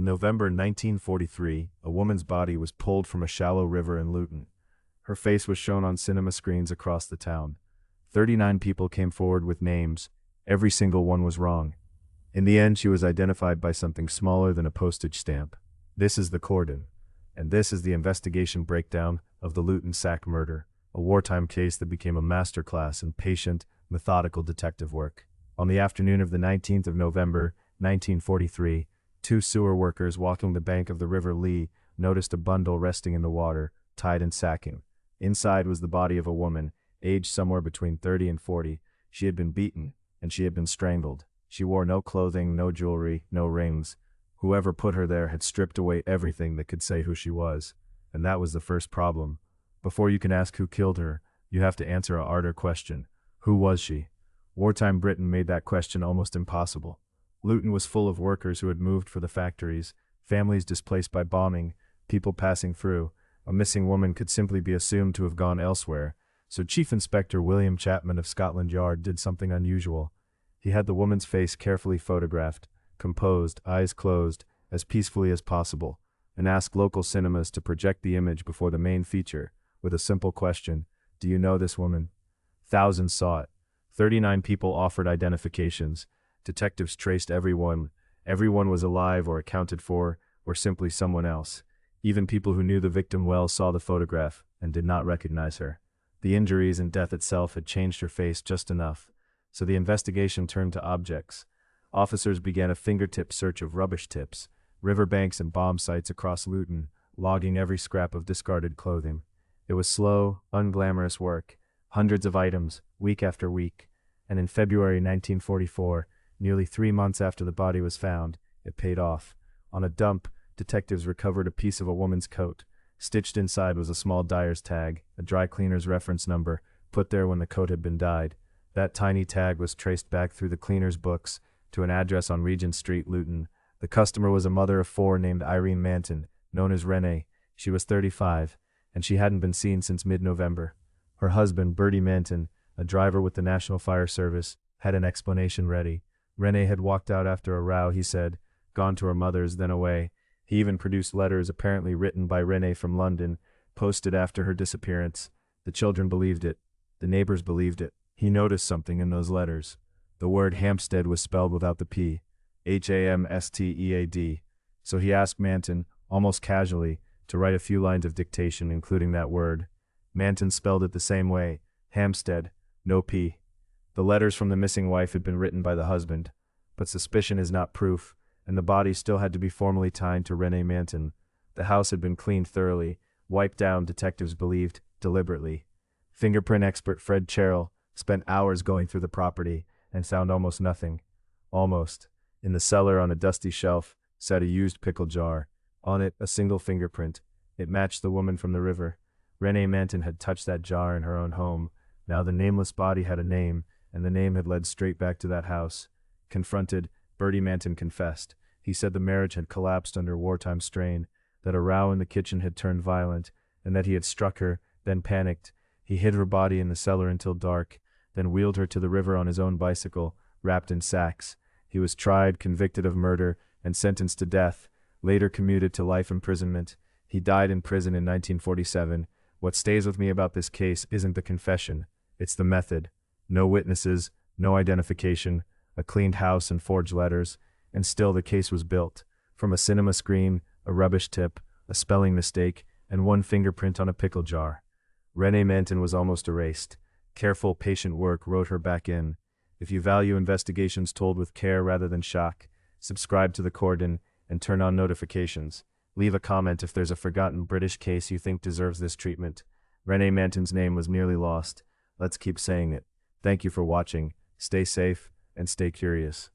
In November 1943, a woman's body was pulled from a shallow river in Luton. Her face was shown on cinema screens across the town. 39 people came forward with names. Every single one was wrong. In the end, she was identified by something smaller than a postage stamp. This is the cordon. And this is the investigation breakdown of the Luton Sack Murder, a wartime case that became a masterclass in patient, methodical detective work. On the afternoon of the 19th of November, 1943, two sewer workers walking the bank of the River Lea noticed a bundle resting in the water, tied in sacking. Inside was the body of a woman, aged somewhere between 30 and 40. She had been beaten, and she had been strangled. She wore no clothing, no jewelry, no rings. Whoever put her there had stripped away everything that could say who she was. And that was the first problem. Before you can ask who killed her, you have to answer a harder question. Who was she? Wartime Britain made that question almost impossible. Luton was full of workers who had moved for the factories, families displaced by bombing, people passing through. A missing woman could simply be assumed to have gone elsewhere, so Chief Inspector William Chapman of Scotland Yard did something unusual. He had the woman's face carefully photographed, composed, eyes closed, as peacefully as possible, and asked local cinemas to project the image before the main feature, with a simple question: do you know this woman? Thousands saw it. 39 people offered identifications. Detectives traced everyone. Everyone was alive or accounted for, or simply someone else. Even people who knew the victim well saw the photograph and did not recognize her. The injuries and death itself had changed her face just enough, so the investigation turned to objects. Officers began a fingertip search of rubbish tips, riverbanks and bomb sites across Luton, logging every scrap of discarded clothing. It was slow, unglamorous work, hundreds of items, week after week, and in February 1944, nearly 3 months after the body was found, it paid off. On a dump, detectives recovered a piece of a woman's coat. Stitched inside was a small dyer's tag, a dry cleaner's reference number, put there when the coat had been dyed. That tiny tag was traced back through the cleaner's books to an address on Regent Street, Luton. The customer was a mother of 4 named Rene Manton, known as Rene. She was 35, and she hadn't been seen since mid-November. Her husband, Rene Manton, a driver with the National Fire Service, had an explanation ready. Rene had walked out after a row, he said, gone to her mother's, then away. He even produced letters apparently written by Rene from London, posted after her disappearance. The children believed it. The neighbors believed it. He noticed something in those letters. The word Hampstead was spelled without the P. Hamstead. So he asked Manton, almost casually, to write a few lines of dictation including that word. Manton spelled it the same way, Hampstead, no P. The letters from the missing wife had been written by the husband, but suspicion is not proof, and the body still had to be formally tied to Rene Manton. The house had been cleaned thoroughly, wiped down, detectives believed, deliberately. Fingerprint expert Fred Cherrill spent hours going through the property and found almost nothing. Almost. In the cellar on a dusty shelf sat a used pickle jar. On it, a single fingerprint. It matched the woman from the river. Rene Manton had touched that jar in her own home. Now the nameless body had a name, and the name had led straight back to that house. Confronted, Rene Manton confessed. He said the marriage had collapsed under wartime strain, that a row in the kitchen had turned violent, and that he had struck her, then panicked. He hid her body in the cellar until dark, then wheeled her to the river on his own bicycle, wrapped in sacks. He was tried, convicted of murder, and sentenced to death, later commuted to life imprisonment. He died in prison in 1947. What stays with me about this case isn't the confession, it's the method. No witnesses, no identification, a cleaned house and forged letters, and still the case was built. From a cinema screen, a rubbish tip, a spelling mistake, and one fingerprint on a pickle jar. Rene Manton was almost erased. Careful, patient work wrote her back in. If you value investigations told with care rather than shock, subscribe to The Cordon and turn on notifications. Leave a comment if there's a forgotten British case you think deserves this treatment. Rene Manton's name was nearly lost. Let's keep saying it. Thank you for watching. Stay safe and stay curious.